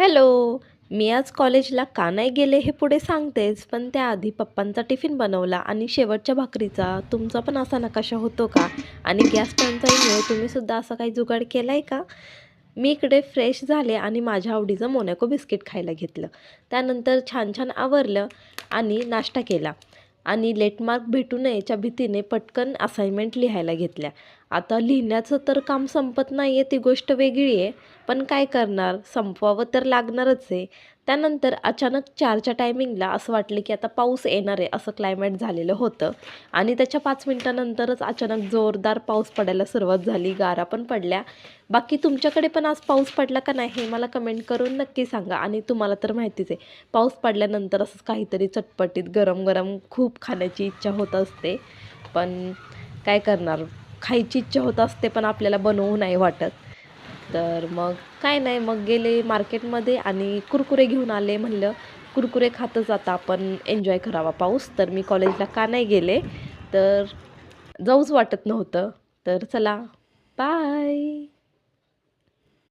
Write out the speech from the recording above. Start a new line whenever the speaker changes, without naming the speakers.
Hello. मी आज कॉलेजला का नाही गेले हे पुढे सांगतेच, पण त्याआधी पप्पांचा टिफिन बनवला आणि शेवटच्या भाकरीचा तुमचा पण असा नकाशा होतो का? आणि गॅस टंचाईमुळे तुम्ही सुद्धा असा काही जुगाड केलाय का? मी इकडे फ्रेश झाले आणि माझ्या आवडीचं मोनॅको बिस्किट खायला घेतलं. त्यानंतर छान छान आवरलं आणि नाश्ता केला आणि लेट मार्क भेटू नयेच्या भीतीने पटकन असाइनमेंट लिहायला घेतल्या. आता लिहिण्याचं तर काम संपत नाही आहे ती गोष्ट वेगळी आहे, पण काय करणार, संपवावं तर लागणारच आहे. त्यानंतर अचानक 4च्या टायमिंगला असं वाटलं की आता पाऊस येणार आहे असं क्लायमेट झालेलं होतं आणि त्याच्या 5 मिनिटानंतरच अचानक जोरदार पाऊस पडायला सुरुवात झाली, गारा पण पडल्या. बाकी तुमच्याकडे पण आज पाऊस पडला का नाही हे मला कमेंट करून नक्की सांगा. आणि तुम्हाला तर माहितीच आहे, पाऊस पडल्यानंतर असंच काहीतरी चटपटीत गरम-गरम खूप खाण्याची इच्छा होत असते. पण काय करणार, खायची इच्छा होत असते पण आपल्याला बनवू नाही वाटत. तर मग काय नाही, मग गेले मार्केटमध्ये आणि कुरकुरे घेऊन आले. म्हणलं कुरकुरे खातच आता आपण एन्जॉय करावा पाऊस. तर मी कॉलेजला का नाही गेले, तर जाऊच वाटत नव्हतं. तर चला, बाय.